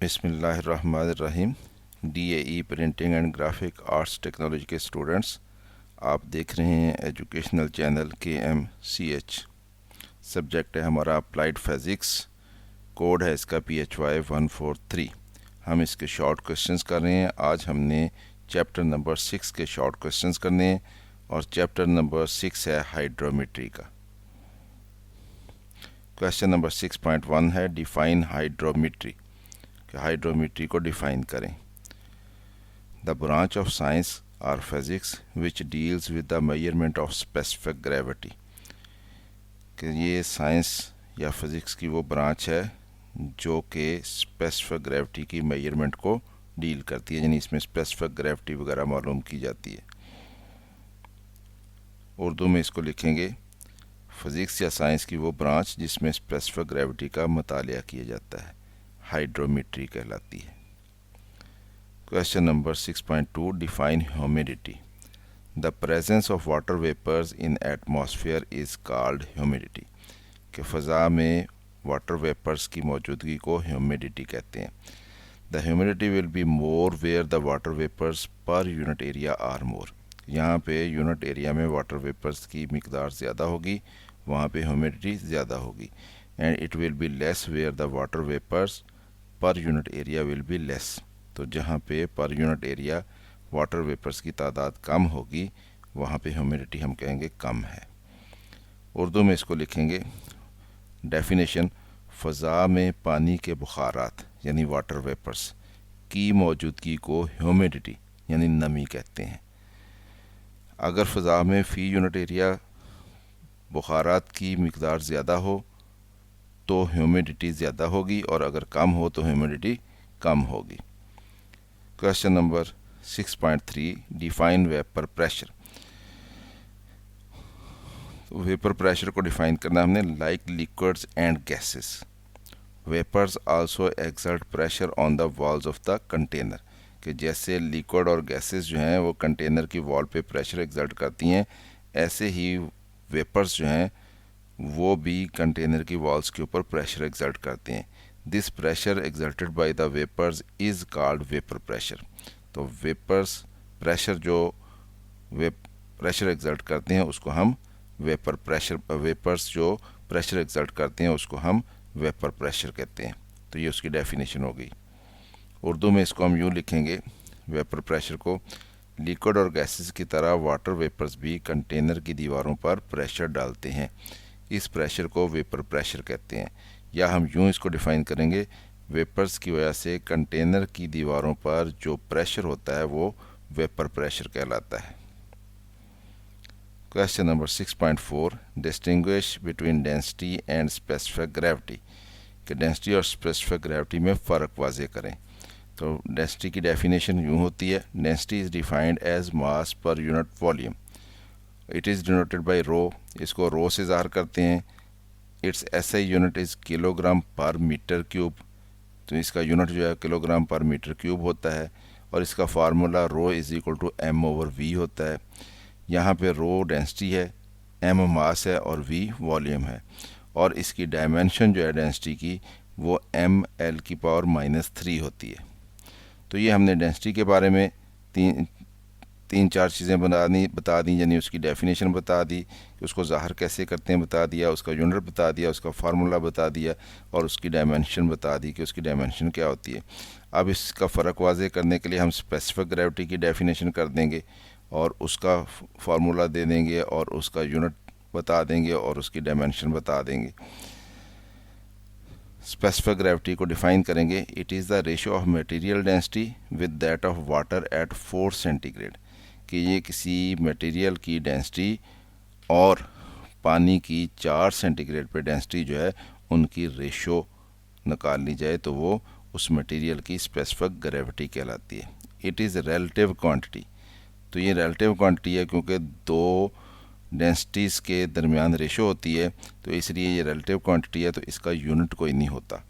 बिस्मिल्लाहिर्रहमानिर्रहीम। DAE printing and graphic arts technology के students, आप देख रहे हैं एजुकेशनल चैनल KMCH। सब्जेक्ट है हमारा अप्लाइड फिज़िक्स। कोड है इसका PHY 143। हम इसके शॉर्ट क्वेश्चंस कर रहे हैं। आज हमने चैप्टर नंबर 6 के शॉर्ट क्वेश्चंस करने हैं और चैप्टर नंबर 6 है हाइड्रोमेट्री का। क्वेश्चन नंबर 6.1 है डिफाइन हाइड्रोमेट्री। हाइड्रोमेट्री को डिफाइन करें। द ब्रांच ऑफ साइंस और physics which deals with the measurement of specific gravity. कि ये साइंस या फिज़िक्स की वो ब्रांच है जो कि स्पेसिफिक ग्रेविटी की मेजरमेंट को डील करती है, यानी इसमें स्पेसिफिक ग्रेविटी वगैरह मालूम की जाती है। उर्दू में इसको लिखेंगे फिज़िक्स या साइंस की वो ब्रांच जिसमें स्पेसिफिक ग्रेविटी का मुतालिया किया जाता है, हाइड्रोमेट्री कहलाती है। Question number 6.2 define humidity. The presence of water vapours in atmosphere is called humidity. कि फ़ज़ा में वाटर वेपर्स की मौजूदगी को ह्यूमिडिटी कहते हैं। The humidity will be more where the water vapours per unit area are more. यहाँ पे यूनिट एरिया में वाटर वेपर्स की मिकदार ज़्यादा होगी, वहाँ पे ह्यूमिडिटी ज़्यादा होगी। And it will be less where the water vapours per unit area will be less. तो जहाँ पे पर यूनिट एरिया वाटर वेपर्स की तादाद कम होगी वहाँ पे ह्यूमिडिटी हम कहेंगे कम है। उर्दू में इसको लिखेंगे डेफिनेशन। फ़ज़ा में पानी के बुखारात यानी वाटर वेपर्स की मौजूदगी को ह्यूमिडिटी यानी नमी कहते हैं। अगर फ़ज़ा में फ़ी यूनिट एरिया बुखारात की मिकदार ज़्यादा हो तो ह्यूमिडिटी ज़्यादा होगी, और अगर कम हो तो ह्यूमिडिटी कम होगी। Question number 6.3 define vapour pressure. Vapour pressure को डिफाइन करना हमने like liquids and gases. Vapours also exert pressure on the walls of the container. कि जैसे लिक्विड और गैसेस जो हैं वो कंटेनर की वॉल पे प्रेशर एक्सर्ट करती हैं, ऐसे ही वेपर्स जो हैं वो भी कंटेनर की वॉल्स के ऊपर प्रेशर एक्सर्ट करते हैं। This pressure exerted by the vapours is called vapour pressure. तो वेपर्स प्रेशर जो प्रेशर एक्सर्ट करते हैं उसको हम वेपर प्रेशर, वेपर्स जो प्रेशर एक्सर्ट करते हैं उसको हम वेपर प्रेशर कहते हैं। तो ये उसकी डेफिनेशन हो गई। उर्दू में इसको हम यूँ लिखेंगे वेपर प्रेशर को, लिक्विड और गैसेस की तरह वाटर वेपर्स भी कंटेनर की दीवारों पर प्रेशर डालते हैं। इस प्रेशर को वेपर प्रेशर कहते हैं। या हम यूँ इसको डिफ़ाइन करेंगे, वेपर्स की वजह से कंटेनर की दीवारों पर जो प्रेशर होता है वो वेपर प्रेशर कहलाता है। Question number 6.4 distinguish between density and specific gravity. कि डेंसिटी और स्पेसिफिक ग्रेविटी में फ़र्क वाज़े करें। तो डेंसिटी की डेफिनेशन यूँ होती है, density is defined as mass per unit volume. It is denoted by rho. इसको रो से ज़ाहिर करते हैं। Its SI unit is kilogram per metre cube. तो इसका यूनिट जो है किलोग्राम पर मीटर क्यूब होता है, और इसका formula rho is equal to M/V होता है। यहाँ पे रो डेंसिटी है, M मास है और V वॉल्यूम है, और इसकी डायमेंशन जो है डेंसिटी की वो mL⁻³ होती है। तो ये हमने डेंसिटी के बारे में तीन चार चीज़ें बता दी, यानी उसकी डेफिनेशन बता दी कि उसको ज़ाहिर कैसे करते हैं बता दिया, उसका यूनिट बता दिया, उसका फार्मूला बता दिया, और उसकी डायमेंशन बता दी कि उसकी डायमेंशन क्या होती है। अब इसका फ़र्क वाज़े करने के लिए हम स्पेसिफिक ग्रेविटी की डेफिनेशन कर देंगे और उसका फार्मूला दे देंगे और उसका यूनिट बता देंगे और उसकी डायमेंशन बता देंगे। स्पेसिफिक ग्रेविटी को डिफ़ाइन करेंगे, it is the ratio of material density with that of water at 4 centigrade. कि ये किसी मटेरियल की डेंसिटी और पानी की 4 सेंटीग्रेड पे डेंसिटी जो है उनकी रेशो निकाल ली जाए तो वो उस मटेरियल की स्पेसिफिक ग्रेविटी कहलाती है। It is relative quantity. तो ये रिलेटिव क्वांटिटी है क्योंकि दो डेंसिटीज़ के दरमियान रेशो होती है, तो इसलिए ये रिलेटिव क्वांटिटी है। तो इसका यूनिट कोई नहीं होता,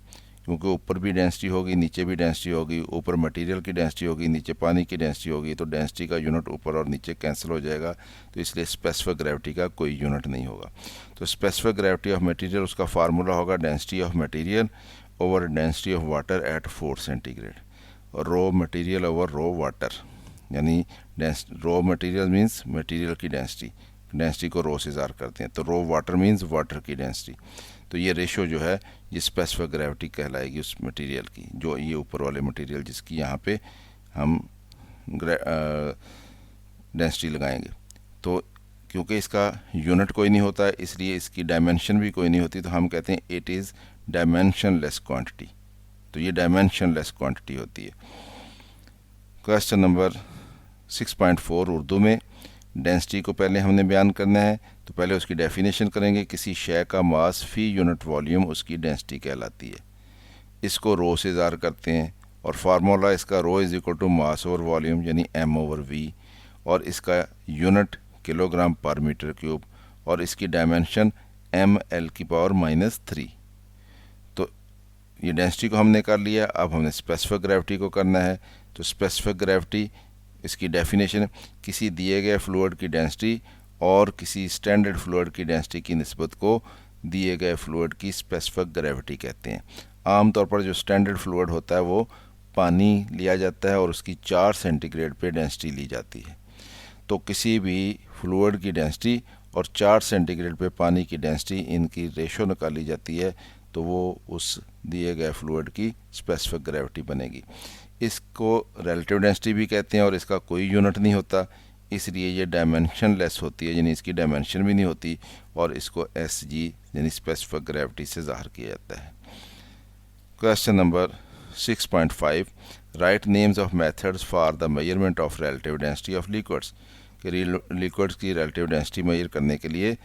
क्योंकि ऊपर भी डेंसिटी होगी नीचे भी डेंसिटी होगी, ऊपर मटेरियल की डेंसिटी होगी नीचे पानी की डेंसिटी होगी, तो डेंसिटी का यूनिट ऊपर और नीचे कैंसिल हो जाएगा। तो इसलिए स्पेसिफिक ग्रेविटी का कोई यूनिट नहीं होगा। तो स्पेसिफिक ग्रेविटी ऑफ मटेरियल, उसका फार्मूला होगा density of material over density of water at 4 centigrade, और रो मटेरियल ओवर रो वाटर, यानी रो मटेरियल मीन्स मटेरियल की डेंसिटी को रो से ज़ार करते हैं, तो रो वाटर मीन्स वाटर की डेंसिटी। तो ये रेशो जो है ये स्पेसिफिक ग्रेविटी कहलाएगी उस मटेरियल की, जो ये ऊपर वाले मटेरियल जिसकी यहाँ पे हम डेंसिटी लगाएंगे। तो क्योंकि इसका यूनिट कोई नहीं होता है इसलिए इसकी डायमेंशन भी कोई नहीं होती, तो हम कहते हैं इट इज़ डायमेंशनलेस क्वांटिटी। तो ये डायमेंशनलेस क्वांटिटी होती है। क्वेश्चन नंबर 6.4 उर्दू में। डेंसिटी को पहले हमने बयान करना है, तो पहले उसकी डेफिनेशन करेंगे। किसी शय का मास फी यूनिट वॉल्यूम उसकी डेंसिटी कहलाती है। इसको रो से ज़ार करते हैं और फार्मूला इसका rho is equal to mass over volume यानी m/v, और इसका unit kilogram per metre cube, और इसकी डायमेंशन ml⁻³ तो ये डेंसिटी को हमने कर लिया। अब हमने स्पेसिफिक ग्रेविटी को करना है। तो स्पेसिफिक ग्रेविटी इसकी डेफिनेशन, किसी दिए गए फ्लूइड की डेंसिटी और किसी स्टैंडर्ड फ्लूइड की डेंसिटी की निस्बत को दिए गए फ्लूइड की स्पेसिफिक ग्रेविटी कहते हैं। आमतौर पर जो स्टैंडर्ड फ्लूइड होता है वो पानी लिया जाता है और उसकी 4 सेंटीग्रेड पे डेंसिटी ली जाती है। तो किसी भी फ्लूइड की डेंसिटी और 4 सेंटीग्रेड पे पानी की डेंसिटी, इनकी रेशो निकाली जाती है, तो वो उस दिए गए फ्लूइड की स्पेसिफिक ग्रेविटी बनेगी। इसको रिलेटिव डेंसिटी भी कहते हैं और इसका कोई यूनिट नहीं होता, इसलिए ये डायमेंशनलेस होती है, यानी इसकी डायमेंशन भी नहीं होती, और इसको SG यानी स्पेसिफिक ग्रेविटी से ज़ाहिर किया जाता है। Question number 6.5 right names of methods for the measurement of relative density of liquids. कि लिक्विड्स की रिलेटिव डेंसिटी मेजर करने के लिए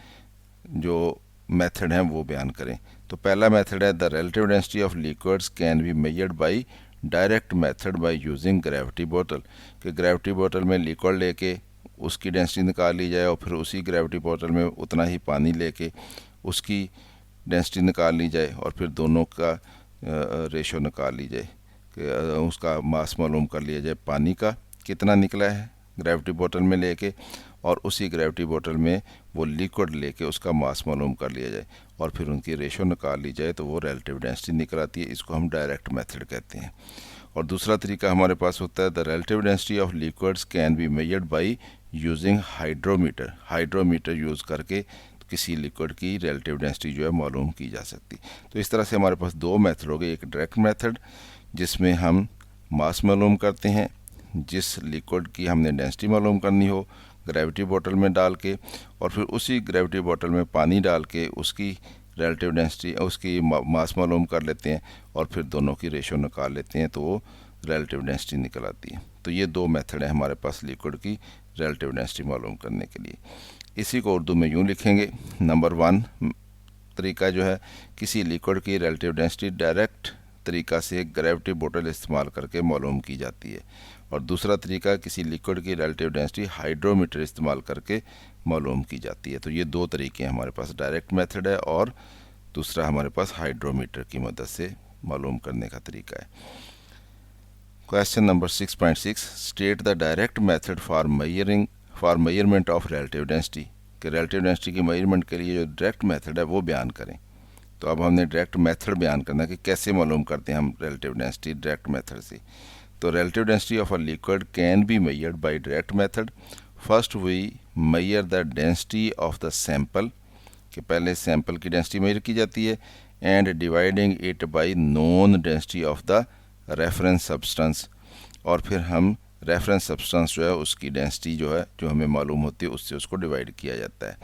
जो मेथड हैं वो बयान करें। तो पहला मेथड है the relative density of liquids can be measured by direct method by using gravity बोतल। कि ग्रेविटी बोतल में लिक्विड लेके उसकी डेंसिटी निकाल ली जाए और फिर उसी ग्रेविटी बोतल में उतना ही पानी लेके उसकी डेंसिटी निकाल ली जाए और फिर दोनों का रेशो निकाल ली जाए, कि उसका मास मालूम कर लिया जाए, पानी का कितना निकला है ग्रेविटी बोतल में लेके, और उसी ग्रेविटी बोतल में वो लिक्विड लेके उसका मास मालूम कर लिया जाए और फिर उनकी रेशो निकाल ली जाए, तो वो रिलेटिव डेंसिटी निकल आती है। इसको हम डायरेक्ट मेथड कहते हैं। और दूसरा तरीका हमारे पास होता है the relative density of liquids can be measured by using hydrometer. Hydrometer use करके किसी लिक्विड की रिलेटिव डेंसिटी जो है मालूम की जा सकती। तो इस तरह से हमारे पास दो मेथड हो गए। एक डायरेक्ट मेथड जिसमें हम मास मालूम करते हैं, जिस लिक्विड की हमने डेंसिटी मालूम करनी हो ग्रेविटी बोतल में डाल के, और फिर उसी ग्रेविटी बोतल में पानी डाल के उसकी रिलेटिव डेंसिटी उसकी मास मालूम कर लेते हैं और फिर दोनों की रेशो निकाल लेते हैं, तो वो रिलेटिव डेंसिटी निकल आती है। तो ये दो मेथड हैं हमारे पास लिक्विड की रिलेटिव डेंसिटी मालूम करने के लिए। इसी को उर्दू में यूँ लिखेंगे। नंबर 1 तरीका जो है किसी लिक्विड की रिलेटिव डेंसिटी डायरेक्ट तरीका से ग्रेविटी बोतल इस्तेमाल करके मालूम की जाती है, और दूसरा तरीका किसी लिक्विड की रिलेटिव डेंसिटी हाइड्रोमीटर इस्तेमाल करके मालूम की जाती है। तो ये दो तरीके हैं हमारे पास, डायरेक्ट मेथड है और दूसरा हमारे पास हाइड्रोमीटर की मदद से मालूम करने का तरीका है। Question number 6.6 state the direct method for measurement of relative density. कि रिलेटिव डेंसिटी की मेजरमेंट के लिए जो डायरेक्ट मेथड है वो बयान करें। तो अब हमने डायरेक्ट मेथड बयान करना है कि कैसे मालूम करते हैं हम रिलेटिव डेंसिटी डायरेक्ट मेथड से। तो relative density of a liquid can be measured by direct method. First we measure the density of the sample, कि पहले सैंपल की डेंसिटी मेजर की जाती है, and dividing it by known density of the reference substance, और फिर हम reference substance जो है उसकी डेंसिटी जो है जो हमें मालूम होती है उससे उसको डिवाइड किया जाता है।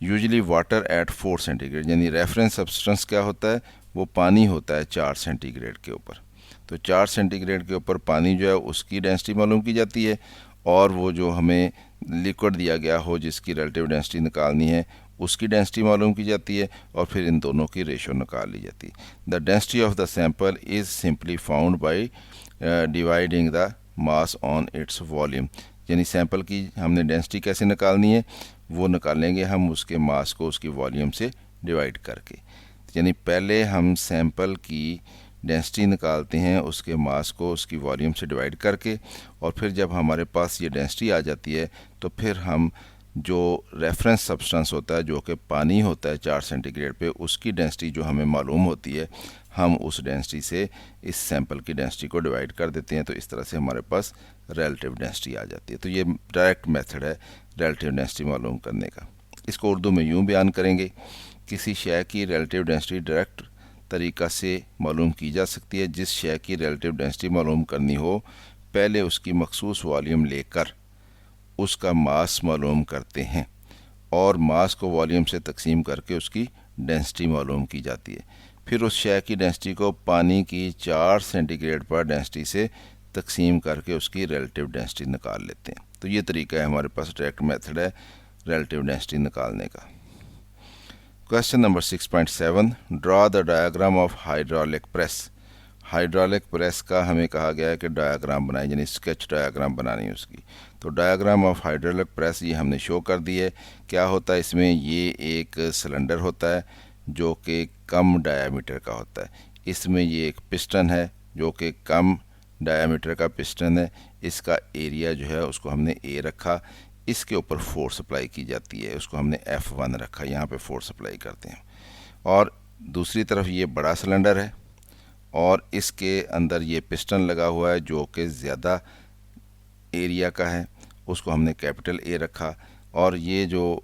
यूजुअली वाटर एट 4 सेंटीग्रेड, यानी रेफरेंस सब्सटेंस क्या होता है, वो पानी होता है 4 सेंटीग्रेड के ऊपर। तो 4 सेंटीग्रेड के ऊपर पानी जो है उसकी डेंसिटी मालूम की जाती है, और वो जो हमें लिक्विड दिया गया हो जिसकी रिलेटिव डेंसिटी निकालनी है उसकी डेंसिटी मालूम की जाती है, और फिर इन दोनों की रेशो निकाल ली जाती है। The density of the sample is simply found by dividing the mass on its volume, यानी सैंपल की हमने डेंसिटी कैसे निकालनी है वो निकालेंगे हम उसके मास को उसकी वॉल्यूम से डिवाइड करके। यानी पहले हम सैंपल की डेंसिटी निकालते हैं उसके मास को उसकी वॉल्यूम से डिवाइड करके, और फिर जब हमारे पास ये डेंसिटी आ जाती है तो फिर हम जो रेफरेंस सब्सटेंस होता है जो कि पानी होता है 4 सेंटीग्रेड पे, उसकी डेंसिटी जो हमें मालूम होती है, हम उस डेंसिटी से इस सैंपल की डेंसिटी को डिवाइड कर देते हैं। तो इस तरह से हमारे पास रिलेटिव डेंसिटी आ जाती है। तो ये डायरेक्ट मेथड है रिलेटिव डेंसिटी मालूम करने का। इसको उर्दू में यूँ बयान करेंगे, किसी शय की रिलेटिव डेंसिटी डायरेक्ट तरीक़ा से मालूम की जा सकती है। जिस शय की रिलेटिव डेंसिटी मालूम करनी हो, पहले उसकी मखसूस वॉल्यूम लेकर उसका मास मालूम करते हैं और मास को वॉल्यूम से तकसीम करके उसकी डेंसिटी मालूम की जाती है। फिर उस शय की डेंसिटी को पानी की 4 सेंटीग्रेड पर डेंसिटी से तकसीम करके उसकी रिलेटिव डेंसिटी निकाल लेते हैं। तो ये तरीका है हमारे पास, डायरेक्ट मेथड है रिलेटिव डेंसिटी निकालने का। Question number 6.7, draw the diagram of hydraulic press. Hydraulic press का हमें कहा गया है कि डायग्राम बनाए, यानी स्केच डायग्राम बनानी है उसकी। तो डायग्राम ऑफ हाइड्रोलिक प्रेस ये हमने शो कर दी है। क्या होता है इसमें, ये एक सिलेंडर होता है जो कि कम डायामीटर का होता है। इसमें ये एक पिस्टन है जो कि कम डायामीटर का पिस्टन है। इसका एरिया जो है उसको हमने ए रखा। इसके ऊपर फोर्स अप्लाई की जाती है, उसको हमने F1 रखा, यहाँ पे फोर्स अप्लाई करते हैं। और दूसरी तरफ ये बड़ा सिलेंडर है और इसके अंदर ये पिस्टन लगा हुआ है जो कि ज़्यादा एरिया का है, उसको हमने कैपिटल ए रखा। और ये जो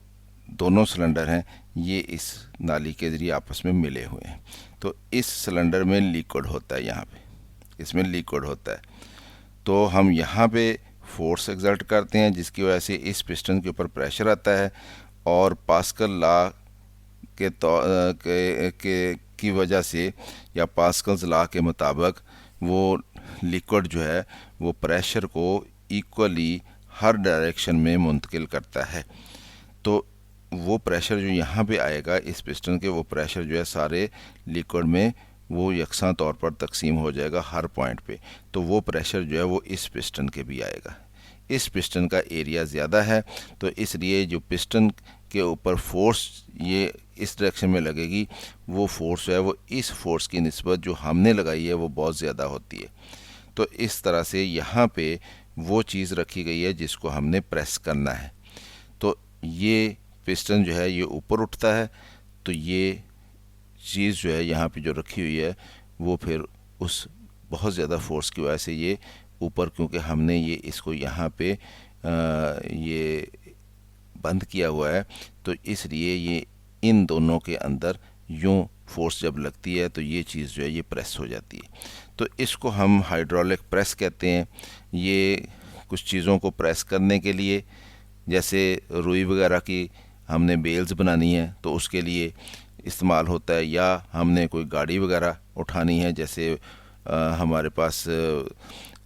दोनों सिलेंडर हैं ये इस नाली के ज़रिए आपस में मिले हुए हैं। तो इस सिलेंडर में लिक्विड होता है, यहाँ पे इसमें लिक्विड होता है। तो हम यहाँ पे फोर्स एक्सर्ट करते हैं जिसकी वजह से इस पिस्टन के ऊपर प्रेशर आता है और पास्कल लॉ की वजह से या पास्कल्स लॉ के मुताबिक वो लिक्विड जो है वो प्रेशर को इक्वली हर डायरेक्शन में मुंतकिल करता है। तो वो प्रेशर जो यहाँ पे आएगा इस पिस्टन के, वो प्रेशर जो है सारे लिक्विड में वो यकसा तौर पर तकसीम हो जाएगा हर पॉइंट पे। तो वो प्रेशर जो है वो इस पिस्टन के भी आएगा। इस पिस्टन का एरिया ज़्यादा है तो इसलिए जो पिस्टन के ऊपर फोर्स ये इस डायरेक्शन में लगेगी, वो फोर्स जो है वो इस फोर्स की निस्बत जो हमने लगाई है वो बहुत ज़्यादा होती है। तो इस तरह से यहाँ पे वो चीज़ रखी गई है जिसको हमने प्रेस करना है। तो ये पिस्टन जो है ये ऊपर उठता है, तो ये चीज़ जो है यहाँ पे जो रखी हुई है वो फिर उस बहुत ज़्यादा फोर्स की वजह से ये ऊपर, क्योंकि हमने ये इसको यहाँ पे ये बंद किया हुआ है, तो इसलिए ये इन दोनों के अंदर यूँ फोर्स जब लगती है तो ये चीज़ जो है ये प्रेस हो जाती है। तो इसको हम हाइड्रोलिक प्रेस कहते हैं। ये कुछ चीज़ों को प्रेस करने के लिए, जैसे रुई वगैरह की हमने बेल्स बनानी है तो उसके लिए इस्तेमाल होता है, या हमने कोई गाड़ी वगैरह उठानी है, जैसे हमारे पास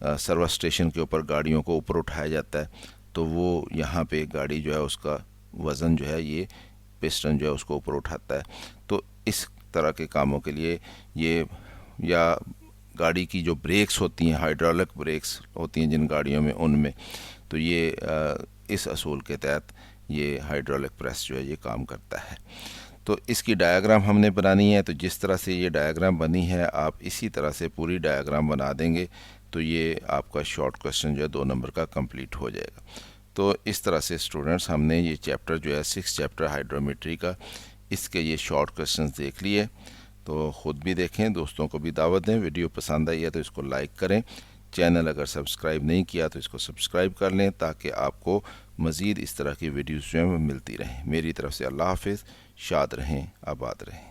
सर्विस स्टेशन के ऊपर गाड़ियों को ऊपर उठाया जाता है, तो वो यहाँ पे गाड़ी जो है उसका वज़न जो है ये पिस्टन जो है उसको ऊपर उठाता है। तो इस तरह के कामों के लिए ये, या गाड़ी की जो ब्रेक्स होती हैं, हाइड्रोलिक ब्रेक्स होती हैं जिन गाड़ियों में, उनमें, तो ये इस असूल के तहत ये हाइड्रोलिक प्रेस जो है ये काम करता है। तो इसकी डायग्राम हमने बनानी है। तो जिस तरह से ये डायग्राम बनी है आप इसी तरह से पूरी डायग्राम बना देंगे तो ये आपका शॉर्ट क्वेश्चन जो है 2 नंबर का कंप्लीट हो जाएगा। तो इस तरह से स्टूडेंट्स हमने ये चैप्टर जो है 6 चैप्टर हाइड्रोमेट्री का, इसके ये शॉर्ट क्वेश्चंस देख लिए। तो ख़ुद भी देखें, दोस्तों को भी दावत दें। वीडियो पसंद आई है तो इसको लाइक करें। चैनल अगर सब्सक्राइब नहीं किया तो इसको सब्सक्राइब कर लें ताकि आपको मज़ीद इस तरह की वीडियोज़ जो हैं मिलती रहें। मेरी तरफ से अल्लाह हाफ़िज़। शाद रहें, आबाद रहें।